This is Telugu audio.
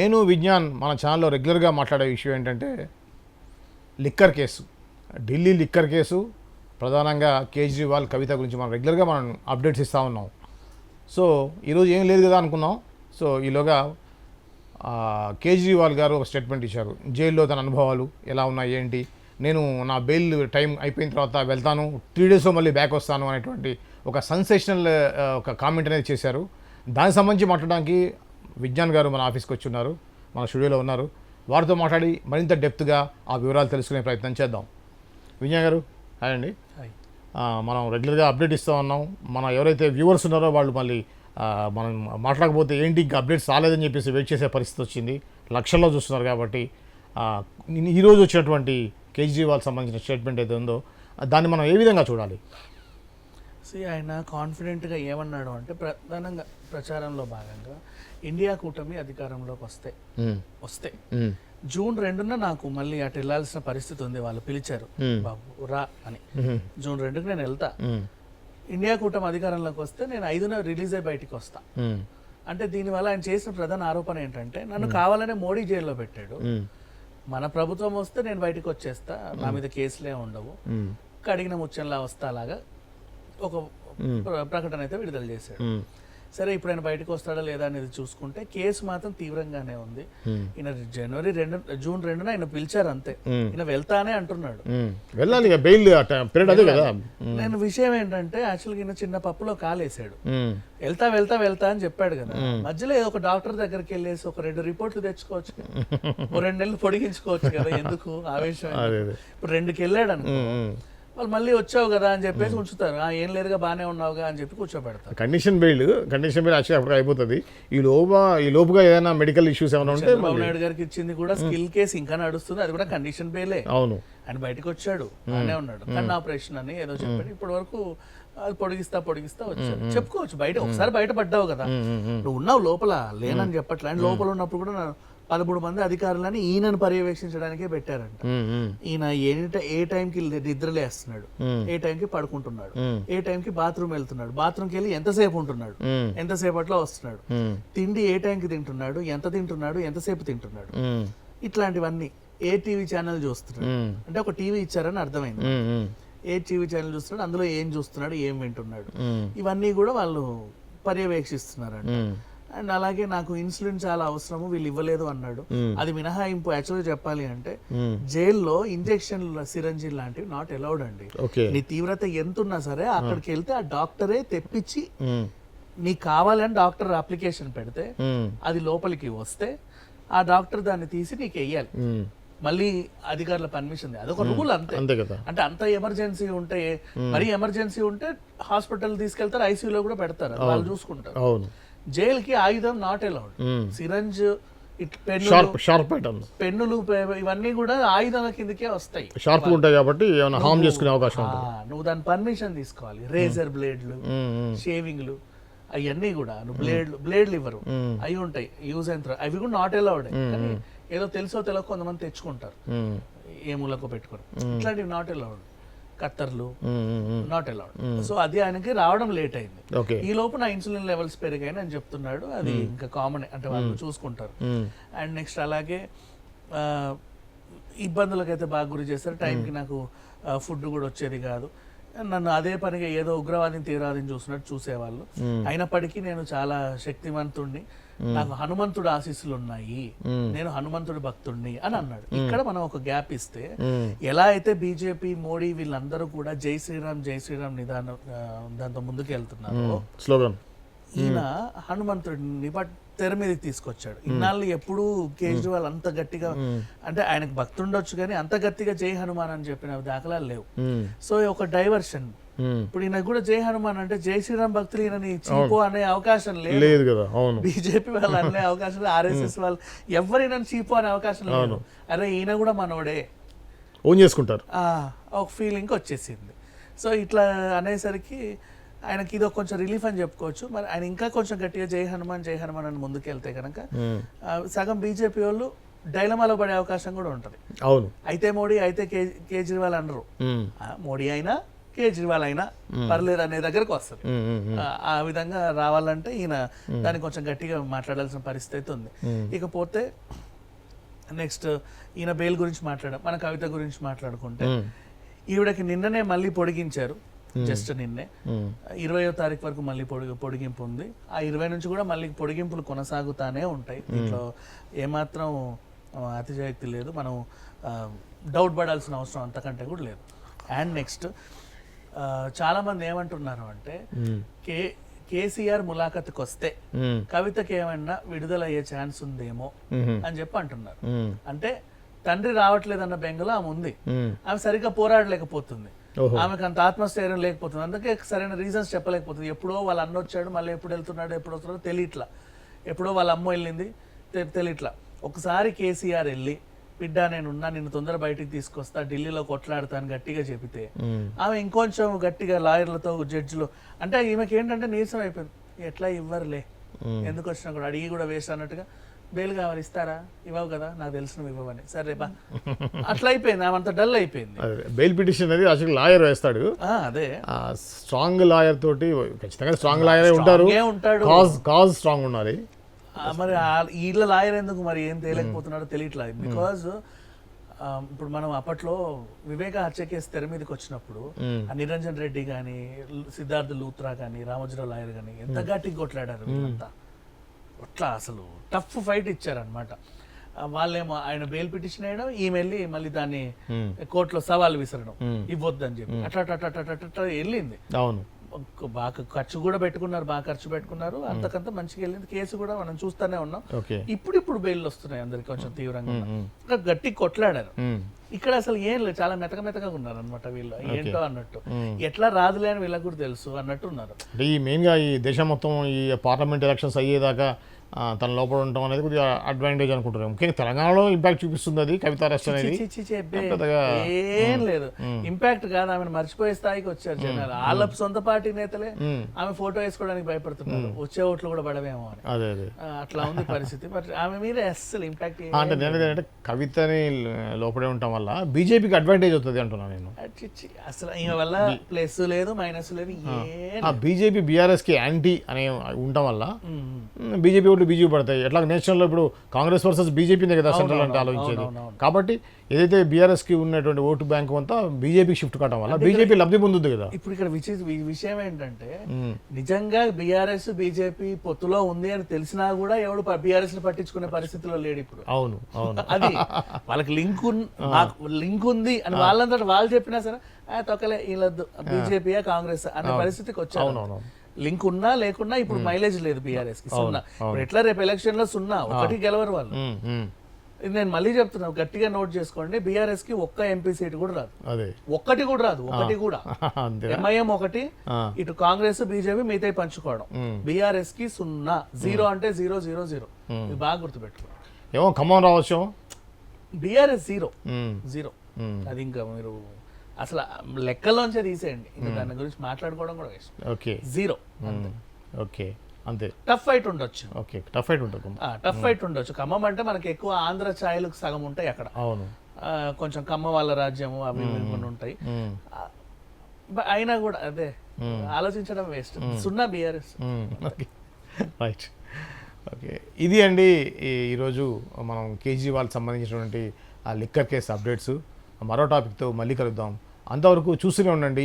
నేను విజ్ఞాన్ మన ఛానల్లో రెగ్యులర్గా మాట్లాడే విషయం ఏంటంటే liquor case, Delhi liquor case, ప్రధానంగా కేజ్రీవాల్ కవిత గురించి మనం రెగ్యులర్గా మనం అప్డేట్స్ ఇస్తూ ఉన్నాం. సో ఈరోజు ఏం లేదు కదా అనుకున్నాం. సో ఈలోగా కేజ్రీవాల్ గారు ఒక స్టేట్మెంట్ ఇచ్చారు. జైల్లో తన అనుభవాలు ఎలా ఉన్నాయి ఏంటి, నేను నా బెయిల్ టైం అయిపోయిన తర్వాత వెళ్తాను, 3 డేస్లో మళ్ళీ బ్యాక్ వస్తాను అనేటువంటి ఒక సెన్సేషనల్ ఒక కామెంట్ అనేది చేశారు. దానికి సంబంధించి మాట్లాడడానికి విజ్ఞాన్ గారు మన ఆఫీస్కి వచ్చి ఉన్నారు, మన స్టూడియోలో ఉన్నారు. వారితో మాట్లాడి మరింత డెప్త్గా ఆ వివరాలు తెలుసుకునే ప్రయత్నం చేద్దాం. విజ్ఞాన్ గారు హాయ్ అండి. మనం రెగ్యులర్గా అప్డేట్ ఇస్తూ ఉన్నాం. మన ఎవరైతే వ్యూవర్స్ ఉన్నారో వాళ్ళు మళ్ళీ మనం మాట్లాడకపోతే ఏంటి ఇంకా అప్డేట్స్ రాలేదని చెప్పేసి వెయిట్ చేసే పరిస్థితి వచ్చింది. లక్షల్లో చూస్తున్నారు కాబట్టి ఈరోజు వచ్చినటువంటి కేజ్రీవాల్ సంబంధించిన స్టేట్మెంట్ ఏదో ఉందో దాన్ని మనం ఏ విధంగా చూడాలి? ఆయన కాన్ఫిడెంట్గా ఏమన్నాడు అంటే, ప్రధానంగా ప్రచారంలో భాగంగా ఇండియా కూటమి అధికారంలోకి వస్తే జూన్ 2న నాకు మళ్ళీ అటు వెళ్ళాల్సిన పరిస్థితి ఉంది. వాళ్ళు పిలిచారు, బాబు రా అని. జూన్ 2కి నేను వెళ్తా. ఇండియా కూటమి అధికారంలోకి వస్తే నేను 5న రిలీజ్ అయ్యి బయటికి వస్తా అంటే, దీనివల్ల ఆయన చేసిన ప్రధాన ఆరోపణ ఏంటంటే, నన్ను కావాలనే మోడీ జైల్లో పెట్టాడు. మన ప్రభుత్వం వస్తే నేను బయటకు వచ్చేస్తా, నా మీద కేసులే ఉండవు, కడిగిన ముత్యంలా వస్తా లాగా ఒక ప్రకటన అయితే విడుదల చేశాడు. సరే, ఇప్పుడు ఆయన బయటకు వస్తాడా లేదా అనేది చూసుకుంటే కేసు మాత్రం తీవ్రంగానే ఉంది. ఈయన జూన్ 2న ఆయన పిలిచారు అంతే, ఈయన వెళ్తానే అంటున్నాడు. నేను విషయం ఏంటంటే, యాక్చువల్గా ఈయన చిన్న పప్పులో కాలేసాడు. వెళ్తా వెళ్తా వెళ్తా అని చెప్పాడు కదా, మధ్యలో ఒక డాక్టర్ దగ్గరికి వెళ్ళేసి ఒక 2 రిపోర్ట్లు తెచ్చుకోవచ్చు, 2 నెలలు పొడిగించుకోవచ్చు కదా, ఎందుకు ఆవేశం? ఇప్పుడు 2కి వెళ్ళాడు అనుకో, వాళ్ళు మళ్ళీ వచ్చావు కదా అని చెప్పేసి ఉంచుతారు. ఏం లేదుగా బాగానే ఉన్నావుగా అని చెప్పి కూర్చోబెడతారు. కండిషన్ బెయిల్ యాక్చువల్లీ అప్పుడు అయిపోతుంది. ఈ లోపుగా ఏదైనా మెడికల్ ఇష్యూస్ ఏమైనా ఉంటే చంద్రబాబు నాయుడు గారికి ఇచ్చింది కూడా స్కిల్ కేసు ఇంకా నడుస్తుంది, అది కూడా కండిషన్ బెయిలే. అవును, ఆయన బయటకు వచ్చాడు, బాగానే ఉన్నాడు, కన్ను ఆపరేషన్ అని ఏదో చెప్పాడు. ఇప్పటి వరకు అది పొడిగిస్తా వచ్చాడు. చెప్పుకోవచ్చు, బయట ఒకసారి బయటపడ్డావు కదా, నువ్వు ఉన్నావు లోపల, లేనని చెప్పట్లే. ఆయన లోపల ఉన్నప్పుడు కూడా 13 మంది అధికారులని ఈయనను పర్యవేక్షించడానికే పెట్టారంట. ఈయన ఏ టైంకి నిద్రలేస్తున్నాడు, ఏ టైంకి పడుకుంటున్నాడు, ఏ టైంకి బాత్రూమ్ వెళ్తున్నాడు, బాత్రూమ్కి వెళ్ళి ఎంతసేపు ఉంటున్నాడు, ఎంతసేపట్లో వస్తున్నాడు, తిండి ఏ టైంకి తింటున్నాడు, ఎంత తింటున్నాడు, ఎంతసేపు తింటున్నాడు, ఇట్లాంటివన్నీ ఏ టీవీ ఛానల్ చూస్తున్నాడు అంటే, ఒక టీవీ ఇచ్చారని అర్థమైంది. ఏ టీవీ ఛానల్ చూస్తున్నాడు, అందులో ఏం చూస్తున్నాడు, ఏం వింటున్నాడు, ఇవన్నీ కూడా వాళ్ళు పర్యవేక్షిస్తున్నారంట. అండ్ అలాగే నాకు ఇన్సులిన్ చాలా అవసరము, వీళ్ళు ఇవ్వలేదు అన్నాడు. అది మినహాయింపు. యాక్చువల్గా చెప్పాలి అంటే, జైల్లో ఇంజెక్షన్ సిరంజిన్ లాంటివి నాట్ అలౌడ్ అండి. నీ తీవ్రత ఎంత ఉన్నా సరే అక్కడికి వెళ్తే ఆ డాక్టరే తెప్పించి నీకు కావాలని డాక్టర్ అప్లికేషన్ పెడితే అది లోపలికి వస్తే ఆ డాక్టర్ దాన్ని తీసి నీకు వెయ్యాలి. మళ్ళీ అధికారుల పర్మిషన్, అదొక రూల్ అంతే. అంటే అంత ఎమర్జెన్సీ ఉంటే, మరీ ఎమర్జెన్సీ ఉంటే హాస్పిటల్ తీసుకెళ్తారు, ఐసీయూలో కూడా పెడతారు, వాళ్ళు చూసుకుంటారు. జైలుకి ఆయుధం నాట్ అలౌడ్. సిరంజ్, పెన్నులు ఇవన్నీ కూడా ఆయుధాల కిందకే వస్తాయి, షార్ప్ ఉంటాయి కాబట్టి హార్మ్ చేసుకునే అవకాశం. నువ్వు దాని పర్మిషన్ తీసుకోవాలి. రేజర్ బ్లేడ్లు, షేవింగ్లు, అవన్నీ కూడా నువ్వు బ్లేడ్లు ఇవ్వరు, అవి ఉంటాయి యూజ్ అండ్ త్రో, అవి కూడా నాట్ అలౌడ్. కానీ ఏదో తెలుసో తెలియక కొంతమంది తెచ్చుకుంటారు, ఏ మూలకో పెట్టుకోరు, ఇట్లాంటివి నాట్ అలౌడ్. కత్తర్లు నాట్ అలౌడ్. సో అది ఆయనకి రావడం లేట్ అయింది. ఈ లోపు నా ఇన్సులిన్ లెవెల్స్ పెరిగాయని అని చెప్తున్నాడు. అది ఇంకా కామన్, అంటే వాళ్ళు చూసుకుంటారు. అండ్ నెక్స్ట్ అలాగే ఇబ్బందులకైతే బాగా గురి చేస్తారు. టైంకి నాకు ఫుడ్ కూడా వచ్చేది కాదు. నన్ను అదే పనిగా ఏదో ఉగ్రవాదిని తీవ్రవాదిని చూసినట్టు చూసేవాళ్ళు. అయినప్పటికీ నేను చాలా శక్తివంతుణ్ణి, నాకు హనుమంతుడు ఆశీస్సులు ఉన్నాయి, నేను హనుమంతుడి భక్తుడిని అని అన్నాడు. ఇక్కడ మనం ఒక గ్యాప్ ఇస్తే, ఎలా అయితే బీజేపీ, మోడీ వీళ్ళందరూ కూడా జై శ్రీరామ్ నిదానం దాంతో ముందుకు వెళ్తున్నారు, ఈయన హనుమంతుడిని తెర మీదకి తీసుకొచ్చాడు. ఇన్నాళ్ళు ఎప్పుడు కేజ్రీవాల్ అంత గట్టిగా, అంటే ఆయనకు భక్తుండొచ్చు కానీ అంత గట్టిగా జై హనుమాన్ అని చెప్పిన దాఖలాలు లేవు. సో ఒక డైవర్షన్. ఇప్పుడు ఈయన కూడా జై హనుమాన్ అంటే జై శ్రీరామ్ భక్తులు ఈయనని చీపో అనే అవకాశం లేదు కదా. బీజేపీ వాళ్ళు అనే అవకాశం లేదు, ఆర్ఎస్ఎస్ వాళ్ళు ఎవరైనా చీపో అనే అవకాశం లేదు. అరే ఈయన కూడా మనోడే ఓన్ చేసుకుంటారు, ఒక ఫీలింగ్ వచ్చేసింది. సో ఇట్లా అనేసరికి ఆయనకి ఇది కొంచెం రిలీఫ్ అని చెప్పుకోవచ్చు. మరి ఆయన ఇంకా కొంచెం గట్టిగా జై హనుమాన్ అని ముందుకెళ్తే కనుక సగం బీజేపీ వాళ్ళు డైలమాలో పడే అవకాశం కూడా ఉంటుంది. అవును, అయితే మోడీ, అయితే కేజ్రీవాల్ అనరు. మోడీ అయినా కేజ్రీవాల్ అయినా పర్లేదు అనే దగ్గరకు వస్తుంది. ఆ విధంగా రావాలంటే ఈయన దాన్ని కొంచెం గట్టిగా మాట్లాడాల్సిన పరిస్థితి ఉంది. ఇకపోతే నెక్స్ట్ ఈయన బెయిల్ గురించి మన కవిత గురించి మాట్లాడుకుంటే ఈవిడకి నిన్ననే మళ్ళీ పొడిగించారు. జస్ట్ నిన్నే 20వ తారీఖు వరకు మళ్ళీ పొడిగింపు ఉంది. ఆ 20 నుంచి కూడా మళ్ళీ పొడిగింపులు కొనసాగుతానే ఉంటాయి. దీంట్లో ఏమాత్రం అతిశయోక్తి లేదు. మనం డౌట్ పడాల్సిన అవసరం అంతకంటే కూడా లేదు. అండ్ నెక్స్ట్ చాలా మంది ఏమంటున్నారు అంటే కేసీఆర్ ములాఖత్కి వస్తే కవితకి ఏమన్నా విడుదల అయ్యే ఛాన్స్ ఉందేమో అని చెప్పి అంటున్నారు. అంటే తండ్రి రావట్లేదన్న బెంగలో ఆమె ఉంది. ఆమె సరిగ్గా పోరాడలేకపోతుంది. ఆమెకు అంత ఆత్మస్థైర్యం లేకపోతుంది. అందుకే సరైన రీజన్స్ చెప్పలేకపోతుంది. ఎప్పుడో వాళ్ళ అన్న వచ్చాడు, మళ్ళీ ఎప్పుడు వెళ్తున్నాడు, ఎప్పుడు వస్తున్నాడో తెలియట్లా. ఎప్పుడో వాళ్ళ అమ్మ వెళ్ళింది, తెలియట్లా. ఒకసారి కేసీఆర్ వెళ్ళి బిడ్డ నేనున్నా, నిన్ను తొందర బయటికి తీసుకొస్తా, ఢిల్లీలో కొట్లాడతాను గట్టిగా చెబితే ఆమె ఇంకొంచెం గట్టిగా లాయర్లతో జడ్జిలు అంటే ఈమెకి ఏంటంటే నీరసం అయిపోయింది. ఎట్లా ఇవ్వరులే, ఎందుకు వచ్చినా కూడా అడిగి కూడా వేస్ట్ అన్నట్టుగా బెయిల్ కావాలి, ఇస్తారా, ఇవ్వవు కదా, నాకు తెలిసిన ఇవ్వవని, సరే బా అట్లా అయిపోయింది. ఆమె అంత డల్ అయిపోయింది. బెయిల్ పిటిషన్ అనేది అసలు లాయర్ వేస్తాడు. అదే స్ట్రాంగ్ లాయర్ తోటి ఖచ్చితంగా స్ట్రాంగ్ లాయర్ ఉంటారు. కాజ్ స్ట్రాంగ్ ఉండాలి. మరి వీళ్ళ లాయర్ ఎందుకు మరి ఏం తేలేకపోతున్నాడో తెలియట్లేదు. బికాజ్ ఇప్పుడు మనం అప్పట్లో వివేక హత్య కేసు తెర మీదకి వచ్చినప్పుడు నిరంజన్ రెడ్డి కానీ, సిద్ధార్థ లూత్రా కానీ, రామోజీరావు లాయర్ కానీ ఎంత గట్టిగా కొట్లాడారు. వీళ్ళంతా అట్లా అసలు టఫ్ ఫైట్ ఇచ్చారనమాట. వాళ్ళేమో ఆయన బెయిల్ పిటిషన్ వేయడం, ఈమె వెళ్ళి మళ్ళీ దాన్ని కోర్టులో సవాల్ విసరడం, ఇవ్వద్దని చెప్పి అట్లా వెళ్ళింది. అవును, బాగా ఖర్చు కూడా పెట్టుకున్నారు, బాగా ఖర్చు పెట్టుకున్నారు. అంతకంత మంచిగా వెళ్ళింది. కేసు కూడా మనం చూస్తూనే ఉన్నాం. ఇప్పుడు బెయిల్ వస్తున్నాయి అందరికి కొంచెం తీవ్రంగా. గట్టి కొట్లాడారు. ఇక్కడ అసలు ఏం లేదు, చాలా మెతగా ఉన్నారు అనమాట వీళ్ళు. ఏంటో అన్నట్టు ఎట్లా రాదులే అని వీళ్ళకి కూడా తెలుసు అన్నట్టు ఉన్నారు. ఈ మెయిన్ గా ఈ దేశం మొత్తం ఈ పార్లమెంట్ ఎలక్షన్స్ అయ్యేదాకా తన లోపల ఉండటం అనేది కొద్దిగా అడ్వాంటేజ్ అనుకుంటున్నాం. ముఖ్యంగా తెలంగాణలో ఇంపాక్ట్ చూపిస్తుంది అది కవిత అరెస్ట్ అనేది. ఏం లేదు, ఇంపాక్ట్ కాదు. ఆమెను మర్చిపోయే స్థాయికి వచ్చారు జనాలు. వాళ్ళ సొంత పార్టీ నేతలే ఆమె ఫోటో వేసుకోవడానికి భయపడుతున్నారు, వచ్చే ఓట్లు కూడా పడవేమో అని. అదే అట్లా ఉంది పరిస్థితి. బట్ ఆమె మీద అస్సలు ఇంపాక్ట్ అంటే నేను కవితని లోపడే ఉండటం వల్ల బీజేపీకి అడ్వాంటేజ్ అవుతుంది అంటున్నాను నేను. అసలు ఈమె వల్ల ప్లస్ లేదు మైనస్ లేదు. బీజేపీ బీఆర్ఎస్ కి యాంటీ అనే ఉండటం వల్ల బీజేపీ ఓట్లు బీజేపీ పడతాయి. ఎట్లా నేషనల్ లో ఇప్పుడు కాంగ్రెస్ వర్సెస్ బీజేపీనే కదా సెంట్రల్ అంటే ఆలోచించేది. కాబట్టి ఏదైతే బీఆర్ఎస్ కి ఉన్నటువంటి ఓటు బ్యాంక్ అంతా బీజేపీ షిఫ్ట్ కావడం వల్ల బీజేపీ లబ్ధి పొందుతుంది కదా. ఇప్పుడు ఇక్కడ విషయం ఏంటంటే నిజంగా బీఆర్ఎస్ బీజేపీ పొత్తులో ఉంది అని తెలిసినా కూడా ఎవడు బీఆర్ఎస్ ని పట్టించుకునే పరిస్థితిలో లేడు ఇప్పుడు. అవును అవును, అది వాళ్ళకి లింక్ ఉంది అని వాళ్ళంతా వాళ్ళు చెప్పినా సరే తొక్కలే వీళ్ళద్దు, బీజేపీయా కాంగ్రెస్ అనే పరిస్థితికి వచ్చారు. లింక్ ఉన్నా లేకున్నా ఇప్పుడు మైలేజ్ లేదు బీఆర్ఎస్ కి. సున్నా. ఇప్పుడు ఎట్లా రేపు ఎలక్షన్ లో 0 ఒకటి గెలవరు వాళ్ళు. నేను మళ్ళీ చెప్తున్నా, గట్టిగా నోట్ చేసుకోండి, బీఆర్ఎస్ కి ఒక్క ఎంపీ సీట్ కూడా రాదు. ఒక్కటి కూడా రాదు. ఒకటి కూడా ఎంఐఎం ఒకటి, ఇటు కాంగ్రెస్ బీజేపీ మిగతా పంచుకోవడం. బీఆర్ఎస్ కి 0, 0 అంటే 0 0 0. ఇది బాగా గుర్తుపెట్టుకోండి. ఏమో ఖమ్మం రావచ్చు, బీఆర్ఎస్ 0. అది ఇంకా మీరు అసలు లెక్కల్లోంచే తీసేయండి. ఇంకా దాని గురించి మాట్లాడుకోవడం కూడా వేస్ట్. 0 ఓకే, అంతే. టఫ్ ఫైట్ ఉండొచ్చు. ఓకే, టఫ్ ఫైట్ ఉంటుంది. టఫ్ ఫైట్ ఉండొచ్చు. ఖమ్మం అంటే మనకి ఎక్కువ ఆంధ్ర ఛాయలకు సగం ఉంటాయి అక్కడ. అవును, కొంచెం ఖమ్మం వాళ్ళ రాజ్యము అవి కొన్ని ఉంటాయి. అయినా కూడా అదే ఆలోచించడం వేస్ట్. 0 బీఆర్ఎస్. Right, okay. ఇది అండి ఈరోజు మనం కేజ్రీవాల్కి సంబంధించినటువంటి ఆ లిక్కర్ కేసు అప్డేట్స్. మరో టాపిక్తో మళ్ళీ కలుద్దాం. అంతవరకు చూస్తూనే ఉండండి.